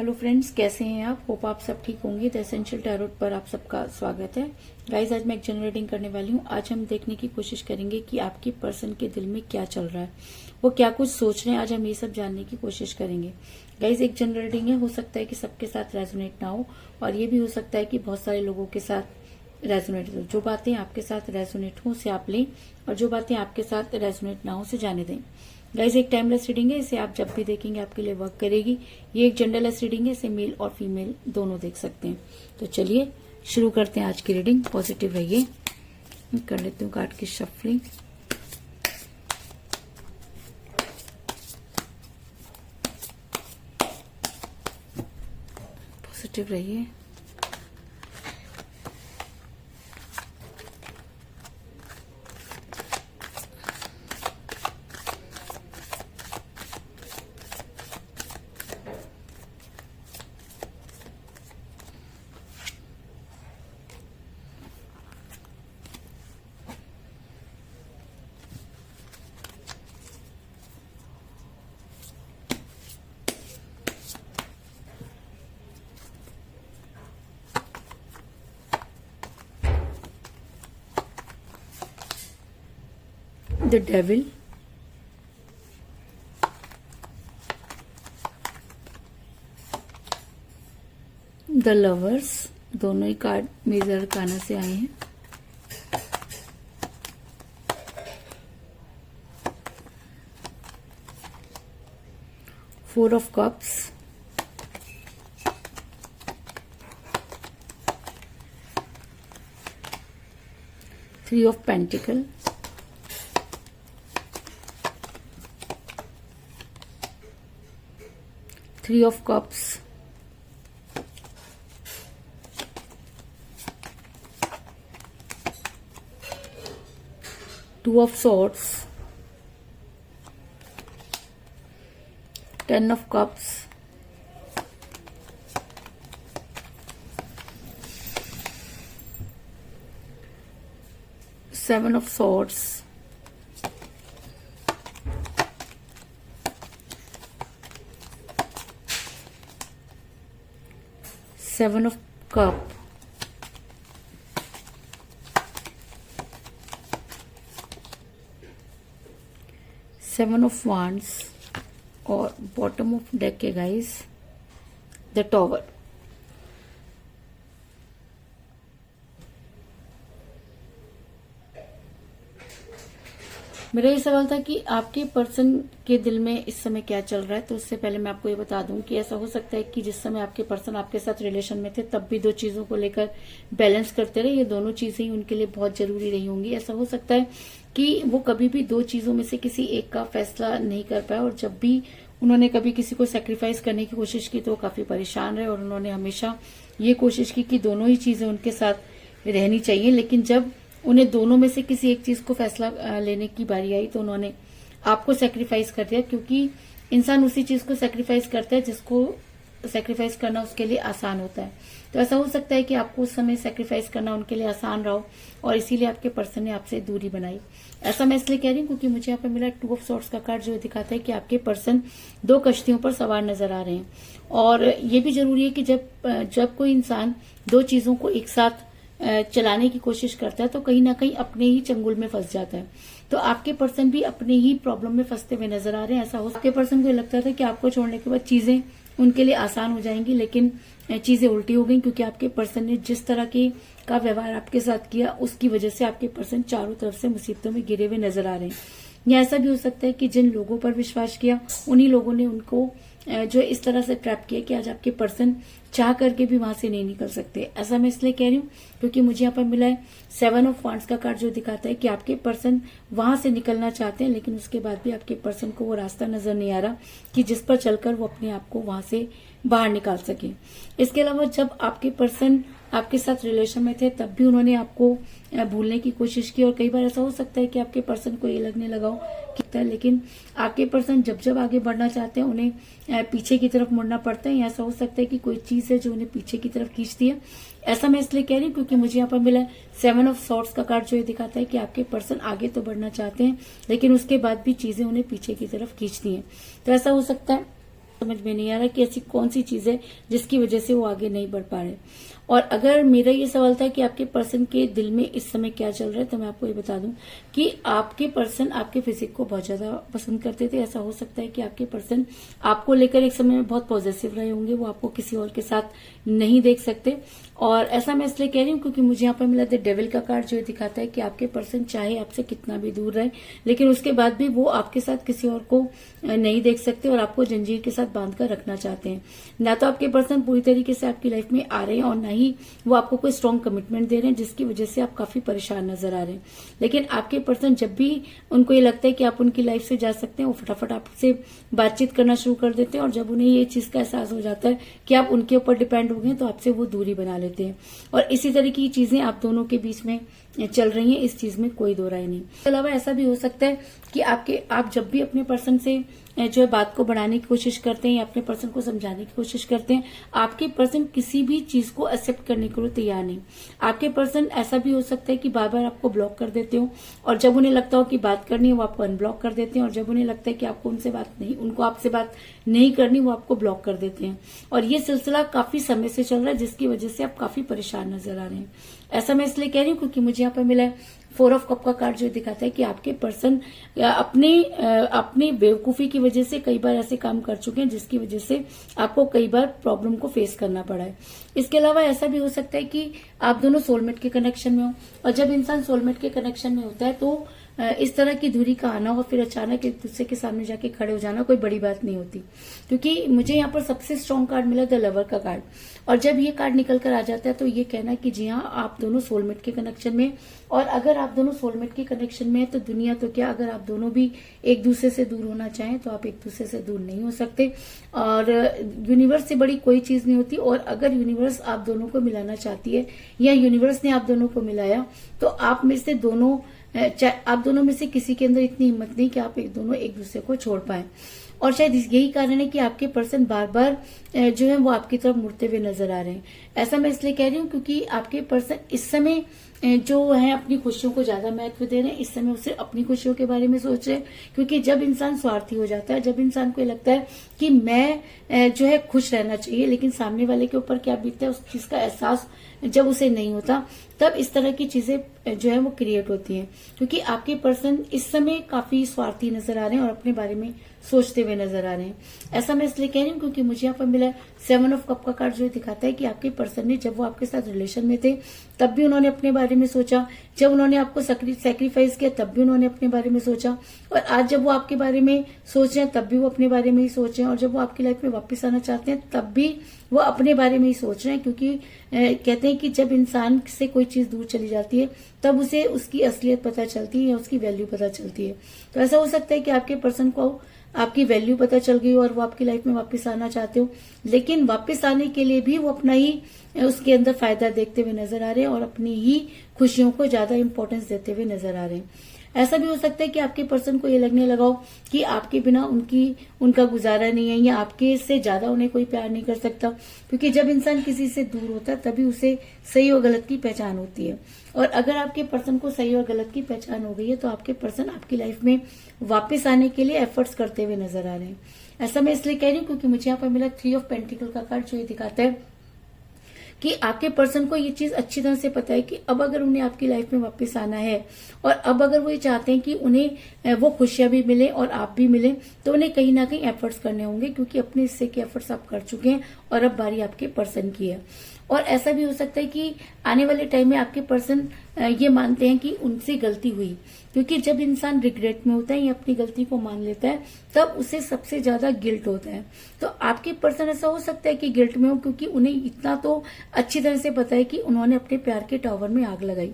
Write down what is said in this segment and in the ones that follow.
Hello friends, कैसे हैं आप? होप आप सब ठीक होंगे। द एसेंशियल टैरोट पर आप सबका स्वागत है। गाइस, आज मैं एक जनरल रीडिंग करने वाली हूँ। आज हम देखने की कोशिश करेंगे कि आपके पर्सन के दिल में क्या चल रहा है, वो क्या कुछ सोच रहे हैं। आज हम ये सब जानने की कोशिश करेंगे। गाइस, एक जनरल रीडिंग है, हो सकता है कि सबके साथ रेजोनेट ना हो, और ये भी हो सकता है कि बहुत सारे लोगों के साथ रेजोनेट हो। जो बातें आपके साथ रेजोनेट हो उसे आप लें, और जो बातें आपके साथ रेजोनेट ना हो उसे जाने दें। गाइज, एक टाइमलेस रीडिंग है, इसे आप जब भी देखेंगे आपके लिए वर्क करेगी। ये एक जेंडरलेस रीडिंग है, इसे मेल और फीमेल दोनों देख सकते हैं। तो चलिए शुरू करते हैं आज की रीडिंग। पॉजिटिव रहिए। कर लेती हूँ कार्ड की शफलिंग। पॉजिटिव रहिए। The Devil, The Lovers, दोनों ही कार्ड मेजर अरकाना से आए हैं। Four of Cups, Three of Pentacles, Three of Cups, Two of Swords, Ten of Cups, Seven of Swords, Seven of Cup, Seven of Wands, और bottom of deck है guys the tower. मेरा ये सवाल था कि आपके पर्सन के दिल में इस समय क्या चल रहा है। तो उससे पहले मैं आपको ये बता दूं कि ऐसा हो सकता है कि जिस समय आपके पर्सन आपके साथ रिलेशन में थे तब भी दो चीजों को लेकर बैलेंस करते रहे। ये दोनों चीजें ही उनके लिए बहुत जरूरी रही होंगी। ऐसा हो सकता है कि वो कभी भी दो चीजों में से किसी एक का फैसला नहीं कर पाए, और जब भी उन्होंने कभी किसी को सेक्रीफाइस करने की कोशिश की तो वो काफी परेशान रहे, और उन्होंने हमेशा ये कोशिश की कि दोनों ही चीजें उनके साथ रहनी चाहिए। लेकिन जब उन्हें दोनों में से किसी एक चीज को फैसला लेने की बारी आई तो उन्होंने आपको सेक्रीफाइस कर दिया, क्योंकि इंसान उसी चीज को सेक्रीफाइस करता है जिसको सेक्रीफाइस करना उसके लिए आसान होता है। तो ऐसा हो सकता है कि आपको उस समय सेक्रीफाइस करना उनके लिए आसान रहा हो, और इसीलिए आपके पर्सन ने आपसे दूरी बनाई। ऐसा मैं इसलिए कह रही हूँ क्योंकि मुझे यहाँ पे मिला टू ऑफ सॉर्ड्स का कार्ड, जो दिखाता है कि आपके पर्सन दो कश्तियों पर सवार नजर आ रहे हैं। और ये भी जरूरी है कि जब कोई इंसान दो चीजों को एक साथ चलाने की कोशिश करता है तो कहीं ना कहीं अपने ही चंगुल में फंस जाता है। तो आपके पर्सन भी अपने ही प्रॉब्लम में फंसते हुए नजर आ रहे हैं। ऐसा हो आपके पर्सन को लगता था कि आपको छोड़ने के बाद चीजें उनके लिए आसान हो जाएंगी, लेकिन चीजें उल्टी हो गई, क्योंकि आपके पर्सन ने जिस तरह का व्यवहार आपके साथ किया उसकी वजह से आपके पर्सन चारों तरफ से मुसीबतों में घिरे हुए नजर आ रहे हैं। या ऐसा भी हो सकता है कि जिन लोगों पर विश्वास किया उन्हीं लोगों ने उनको जो इस तरह से ट्रैप किया कि आज आपके पर्सन चाह करके भी वहां से नहीं निकल सकते। ऐसा मैं इसलिए कह रही हूँ क्योंकि मुझे यहाँ पर मिला है सेवन ऑफ वांड्स का कार्ड, जो दिखाता है कि आपके पर्सन वहां से निकलना चाहते हैं, लेकिन उसके बाद भी आपके पर्सन को वो रास्ता नजर नहीं आ रहा कि जिस पर चलकर वो अपने आप को वहां से बाहर निकाल सके। इसके अलावा जब आपके पर्सन आपके साथ रिलेशन में थे तब भी उन्होंने आपको भूलने की कोशिश की, और कई बार ऐसा हो सकता है कि आपके पर्सन को ये लगने लगा हो कि, लेकिन आपके पर्सन जब आगे बढ़ना चाहते हैं उन्हें पीछे की तरफ मुड़ना पड़ता है। या ऐसा हो सकता है कि कोई चीज है जो उन्हें पीछे की तरफ खींचती है। ऐसा मैं इसलिए कह रही हूँ क्योंकि मुझे यहाँ पर मिला सेवन ऑफ सॉर्ड्स का कार्ड, जो ये दिखाता है कि आपके पर्सन आगे तो बढ़ना चाहते हैं लेकिन उसके बाद भी चीजें उन्हें पीछे की तरफ खींचती हैं। तो ऐसा हो सकता है समझ में नहीं आ रहा कि ऐसी कौन सी चीज है जिसकी वजह से वो आगे नहीं बढ़ पा रहे। और अगर मेरा ये सवाल था कि आपके पर्सन के दिल में इस समय क्या चल रहा है, तो मैं आपको ये बता दूं कि आपके पर्सन आपके फिजिक को बहुत ज्यादा पसंद करते थे। ऐसा हो सकता है कि आपके पर्सन आपको लेकर एक समय में बहुत पॉजिटिव रहे होंगे, वो आपको किसी और के साथ नहीं देख सकते। और ऐसा मैं इसलिए कह रही हूँ क्योंकि मुझे यहाँ पर मिला द डेविल का कार्ड, जो दिखाता है कि आपके पर्सन चाहे आपसे कितना भी दूर रहे, लेकिन उसके बाद भी वो आपके साथ किसी और को नहीं देख सकते और आपको जंजीर के साथ बांध कर रखना चाहते हैं। ना तो आपके पर्सन पूरी तरीके से आपकी लाइफ में आ रहे हैं और ना ही वो आपको कोई स्ट्रॉन्ग कमिटमेंट दे रहे हैं, जिसकी वजह से आप काफी परेशान नजर आ रहे हैं। लेकिन आपके पर्सन जब भी उनको ये लगता है कि आप उनकी लाइफ से जा सकते हैं, वो फटाफट आपसे बातचीत करना शुरू कर देते हैं। और जब उन्हें ये चीज का एहसास हो जाता है कि आप उनके ऊपर डिपेंड हो गए, तो आपसे वो दूरी बना लेते हैं। और इसी तरह की चीजें आप दोनों के बीच में चल रही हैं, इस चीज में कोई दो राय नहीं। इसके अलावा ऐसा भी हो सकता है कि आप जब भी अपने पर्सन से जो है बात को बढ़ाने की कोशिश करते हैं या अपने पर्सन को समझाने की कोशिश करते हैं, आपके पर्सन किसी भी चीज को एक्सेप्ट करने के लिए तैयार नहीं। आपके पर्सन ऐसा भी हो सकता है कि बार बार आपको ब्लॉक कर देते हो, और जब उन्हें लगता हो कि बात करनी है वो आपको अनब्लॉक कर देते हैं, और जब उन्हें लगता है कि आपको उनको आपसे बात नहीं करनी, वो आपको ब्लॉक कर देते हैं। और ये सिलसिला काफी समय से चल रहा है, जिसकी वजह से आप काफी परेशान नजर आ रहे हैं। ऐसा मैं इसलिए कह रही हूँ क्योंकि मुझे यहाँ पर मिला है 4 ऑफ कप का कार्ड, जो दिखाता है कि आपके पर्सन अपनी बेवकूफी की वजह से कई बार ऐसे काम कर चुके हैं जिसकी वजह से आपको कई बार प्रॉब्लम को फेस करना पड़ा है। इसके अलावा ऐसा भी हो सकता है कि आप दोनों सोलमेट के कनेक्शन में हो, और जब इंसान सोलमेट के कनेक्शन में होता है तो इस तरह की दूरी का आना और फिर अचानक एक दूसरे के सामने जाके खड़े हो जाना कोई बड़ी बात नहीं होती। क्योंकि मुझे यहाँ पर सबसे स्ट्रॉन्ग कार्ड मिला द लवर का कार्ड, और जब ये कार्ड निकल कर आ जाता है तो ये कहना कि जी हाँ, आप दोनों सोलमेट के कनेक्शन में। और अगर आप दोनों सोलमेट के कनेक्शन में है तो दुनिया तो क्या, अगर आप दोनों भी एक दूसरे से दूर होना चाहें तो आप एक दूसरे से दूर नहीं हो सकते। और यूनिवर्स से बड़ी कोई चीज नहीं होती। और अगर यूनिवर्स आप दोनों को मिलाना चाहती है या यूनिवर्स ने आप दोनों को मिलाया, तो आप में से किसी के अंदर इतनी हिम्मत नहीं कि आप दोनों एक दूसरे को छोड़ पाए। और शायद यही कारण है कि आपके पर्सन बार बार जो है वो आपकी तरफ मुड़ते हुए नजर आ रहे हैं। ऐसा मैं इसलिए कह रही हूँ क्योंकि आपके पर्सन इस समय जो है अपनी खुशियों को ज्यादा महत्व दे रहे हैं। इस समय वो सिर्फ अपनी खुशियों के बारे में सोच रहे हैं, क्योंकि जब इंसान स्वार्थी हो जाता है, जब इंसान को लगता है कि मैं जो है खुश रहना चाहिए, लेकिन सामने वाले के ऊपर क्या बीतता है उस चीज का एहसास जब उसे नहीं होता, तब इस तरह की चीजें जो है वो क्रिएट होती हैं। क्योंकि आपके पर्सन इस समय काफी स्वार्थी नजर आ रहे हैं और अपने बारे में सोचते हुए नजर आ रहे हैं। ऐसा मैं इसलिए कह रही हूँ क्योंकि मुझे यहाँ पर मिला 7 ऑफ कप का कार्ड, जो दिखाता है कि आपके पर्सन ने जब वो आपके साथ रिलेशन में थे तब भी उन्होंने अपने बारे में सोचा, जब उन्होंने आपको सैक्रिफाइस किया तब भी उन्होंने अपने बारे में सोचा, और आज जब वो आपके बारे में सोच रहे हैं तब भी वो अपने बारे में ही सोच रहे हैं, और जब वो आपकी लाइफ में वापस आना चाहते हैं तब भी वो अपने बारे में ही सोच रहे हैं। क्योंकि कहते हैं कि जब इंसान से कोई चीज दूर चली जाती है तब उसे उसकी असलियत पता चलती है या उसकी वैल्यू पता चलती है। तो ऐसा हो सकता है कि आपके पर्सन को आपकी वैल्यू पता चल गई हो और वो आपकी लाइफ में वापस आना चाहते हो, लेकिन वापस आने के लिए भी वो अपना ही उसके अंदर फायदा देखते हुए नजर आ रहे हैं और अपनी ही खुशियों को ज्यादा इंपॉर्टेंस देते हुए नजर आ रहे हैं। ऐसा भी हो सकता है कि आपके पर्सन को ये लगने लगा हो कि आपके बिना उनका गुजारा नहीं है, या आपके से ज्यादा उन्हें कोई प्यार नहीं कर सकता। क्योंकि जब इंसान किसी से दूर होता है तभी उसे सही और गलत की पहचान होती है। और अगर आपके पर्सन को सही और गलत की पहचान हो गई है तो आपके पर्सन आपकी लाइफ में वापस आने के लिए एफर्ट्स करते हुए नजर आ रहे हैं। ऐसा मैं इसलिए कह रही हूँ क्योंकि मुझे यहाँ पर मिला 3 ऑफ पेंटिकल का कार्ड, जो ये दिखाता है कि आपके पर्सन को ये चीज अच्छी तरह से पता है कि अब अगर उन्हें आपकी लाइफ में वापस आना है, और अब अगर वो ये चाहते हैं कि उन्हें वो खुशियां भी मिले और आप भी मिले, तो उन्हें कहीं ना कहीं एफर्ट्स करने होंगे, क्योंकि अपने हिस्से के एफर्ट्स आप कर चुके हैं और अब बारी आपके पर्सन की है। और ऐसा भी हो सकता है कि आने वाले टाइम में आपके पर्सन ये मानते हैं कि उनसे गलती हुई, क्योंकि जब इंसान रिग्रेट में होता है या अपनी गलती को मान लेता है तब उसे सबसे ज्यादा गिल्ट होता है। तो आपके पर्सन ऐसा हो सकता है कि गिल्ट में हो, क्योंकि उन्हें इतना तो अच्छी तरह से पता है कि उन्होंने अपने प्यार के टावर में आग लगाई।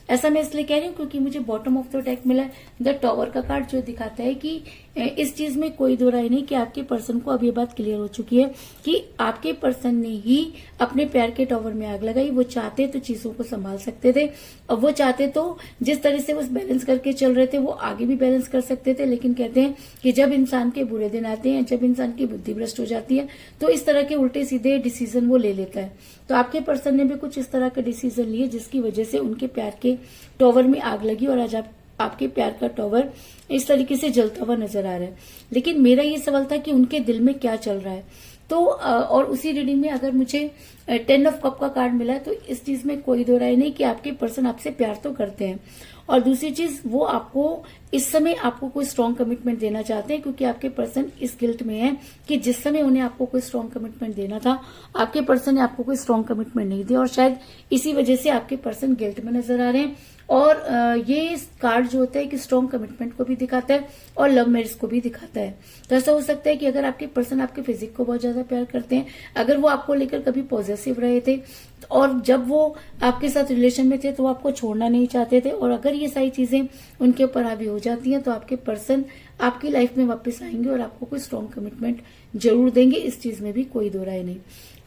ऐसा मैं इसलिए कह रही हूँ क्योंकि मुझे बॉटम ऑफ द डेक मिला है द टावर का कार्ड, जो दिखाता है कि इस चीज में कोई दो राय नहीं कि आपके पर्सन को अब ये बात क्लियर हो चुकी है कि आपके पर्सन ने ही अपने प्यार के टावर में आग लगाई। वो चाहते तो चीजों को संभाल सकते थे, और वो चाहते तो जिस तरह से वो बैलेंस करके चल रहे थे वो आगे भी बैलेंस कर सकते थे। लेकिन कहते हैं कि जब इंसान के बुरे दिन आते हैं, जब इंसान की बुद्धि भ्रष्ट हो जाती है, तो इस तरह के उल्टे सीधे डिसीजन वो ले लेता है। तो आपके पर्सन ने भी कुछ इस तरह के डिसीजन लिए जिसकी वजह से उनके प्यार के टावर में आग लगी, और आज आपके प्यार का टॉवर इस तरीके से जलता हुआ नजर आ रहा है। लेकिन मेरा ये सवाल था कि उनके दिल में क्या चल रहा है। तो और उसी रीडिंग में अगर मुझे 10 ऑफ कप का कार्ड मिला है तो इस चीज में कोई दो राय नहीं कि आपके पर्सन आपसे प्यार तो करते हैं। और दूसरी चीज, वो आपको इस समय आपको कोई स्ट्रॉन्ग कमिटमेंट देना चाहते हैं, क्योंकि आपके पर्सन इस गिल्ट में है कि जिस समय उन्हें आपको कोई स्ट्रॉन्ग कमिटमेंट देना था, आपके पर्सन ने आपको कोई स्ट्रॉन्ग कमिटमेंट नहीं दिया, और शायद इसी वजह से आपके पर्सन गिल्ट में नजर आ रहे हैं। और ये कार्ड जो होता है कि स्ट्रॉन्ग कमिटमेंट को भी दिखाता है और लव मैरिज को भी दिखाता है। तो ऐसा हो सकता है कि अगर आपके पर्सन आपके फिजिक को बहुत ज्यादा प्यार करते हैं, अगर वो आपको लेकर कभी पॉजिटिव रहे थे और जब वो आपके साथ रिलेशन में थे तो वो आपको छोड़ना नहीं चाहते थे, और अगर ये सारी चीजें उनके ऊपर हावी हो जाती हैं तो आपके पर्सन आपकी लाइफ में वापस आएंगे और आपको कोई स्ट्रॉन्ग कमिटमेंट जरूर देंगे। इस चीज में भी कोई दो राय नहीं।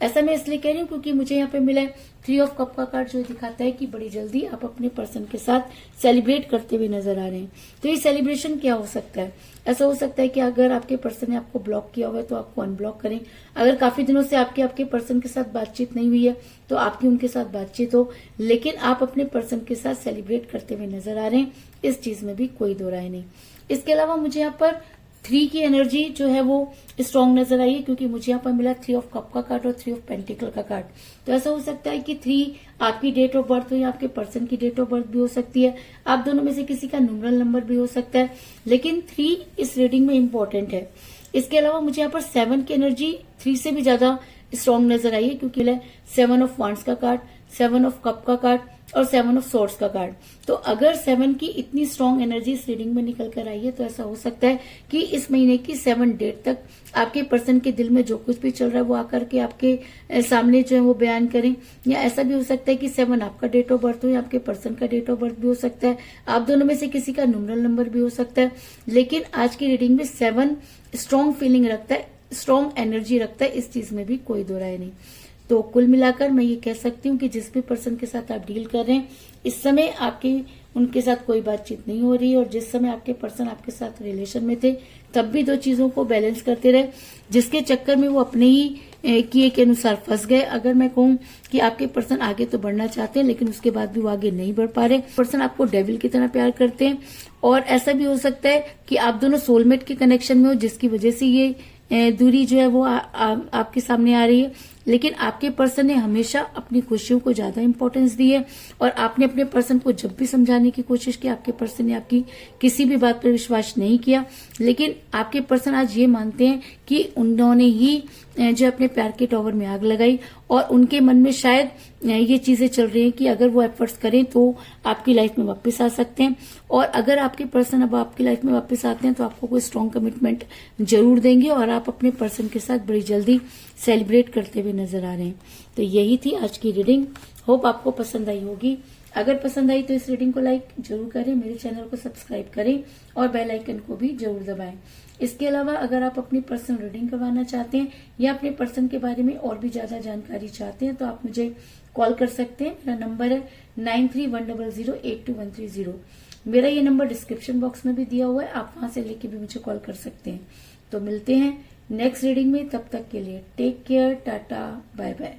ऐसा मैं इसलिए कह रही हूँ क्योंकि मुझे यहाँ पे मिला है 3 ऑफ कप का कार्ड, जो दिखाता है कि बड़ी जल्दी आप अपने पर्सन के साथ सेलिब्रेट करते हुए नजर आ रहे हैं। तो ये सेलिब्रेशन क्या हो सकता है? ऐसा हो सकता है कि अगर आपके पर्सन ने आपको ब्लॉक किया हुआ है तो आपको अनब्लॉक करें। अगर काफी दिनों से आपके पर्सन के साथ बातचीत नहीं हुई है तो आपकी उनके साथ बातचीत हो, लेकिन आप अपने पर्सन के साथ सेलिब्रेट करते हुए नजर आ रहे हैं। इस चीज में भी कोई दो राय नहीं। इसके अलावा मुझे यहाँ पर 3 की एनर्जी जो है वो स्ट्रांग नजर आई है, क्योंकि मुझे यहाँ पर मिला 3 ऑफ कप का कार्ड और 3 ऑफ पेंटिकल का कार्ड। तो ऐसा हो सकता है कि 3 आपकी डेट ऑफ बर्थ हो या आपके पर्सन की डेट ऑफ बर्थ भी हो सकती है। आप दोनों में से किसी का न्यूमरल नंबर भी हो सकता है, लेकिन 3 इस रीडिंग में इंपॉर्टेंट है। इसके अलावा मुझे यहाँ पर 7 की एनर्जी 3 से भी ज्यादा स्ट्रांग नजर आई है, क्योंकि 7 ऑफ वांड्स का कार्ड, 7 ऑफ कप का कार्ड और 7 ऑफ सोर्ड्स का कार्ड। तो अगर 7 की इतनी स्ट्रांग एनर्जी इस रीडिंग में निकल कर आई है तो ऐसा हो सकता है कि इस महीने की 7 डेट तक आपके पर्सन के दिल में जो कुछ भी चल रहा है वो आकर के आपके सामने जो है वो बयान करें। या ऐसा भी हो सकता है कि 7 आपका डेट ऑफ बर्थ हो या आपके पर्सन का डेट ऑफ बर्थ भी हो सकता है। आप दोनों में से किसी का न्यूमरल नंबर भी हो सकता है। लेकिन आज की रीडिंग में 7 स्ट्रांग फीलिंग रखता है, स्ट्रांग एनर्जी रखता है। इस चीज में भी कोई दो राय नहीं। तो कुल मिलाकर मैं ये कह सकती हूँ कि जिस भी पर्सन के साथ आप डील कर रहे हैं, इस समय आपकी उनके साथ कोई बातचीत नहीं हो रही है, और जिस समय आपके पर्सन आपके साथ रिलेशन में थे तब भी 2 चीजों को बैलेंस करते रहे, जिसके चक्कर में वो अपने ही किए के अनुसार फंस गए। अगर मैं कहूँ कि आपके पर्सन आगे तो बढ़ना चाहते हैं, लेकिन उसके बाद भी वो आगे नहीं बढ़ पा रहे। पर्सन आपको डेविल की तरह प्यार करते हैं, और ऐसा भी हो सकता है कि आप दोनों सोलमेट के कनेक्शन में हो, जिसकी वजह से ये दूरी जो है वो आपके सामने आ रही है। लेकिन आपके पर्सन ने हमेशा अपनी खुशियों को ज्यादा इंपॉर्टेंस दी है, और आपने अपने पर्सन को जब भी समझाने की कोशिश की, आपके पर्सन ने आपकी किसी भी बात पर विश्वास नहीं किया। लेकिन आपके पर्सन आज ये मानते हैं कि उन्होंने ही जो अपने प्यार के टॉवर में आग लगाई, और उनके मन में शायद ये चीजें चल रही हैं कि अगर वो एफर्ट्स करें तो आपकी लाइफ में वापस आ सकते हैं। और अगर आपके पर्सन अब आपकी लाइफ में वापस आते हैं तो आपको कोई स्ट्रॉन्ग कमिटमेंट जरूर देंगे, और आप अपने पर्सन के साथ बड़ी जल्दी सेलिब्रेट करते हुए नजर आ रहे हैं। तो यही थी आज की रीडिंग। होप आपको पसंद आई होगी। अगर पसंद आई तो इस रीडिंग को लाइक जरूर करें, मेरे चैनल को सब्सक्राइब करें और बेल आइकन को भी जरूर दबाएं। इसके अलावा अगर आप अपनी पर्सनल रीडिंग करवाना चाहते हैं या अपने पर्सन के बारे में और भी ज्यादा जानकारी चाहते हैं तो आप मुझे कॉल कर सकते हैं। मेरा नंबर है 9310082130। मेरा ये नंबर डिस्क्रिप्शन बॉक्स में भी दिया हुआ है, आप वहां से लेके भी मुझे कॉल कर सकते हैं। तो मिलते हैं नेक्स्ट रीडिंग में, तब तक के लिए take care, tata, bye bye.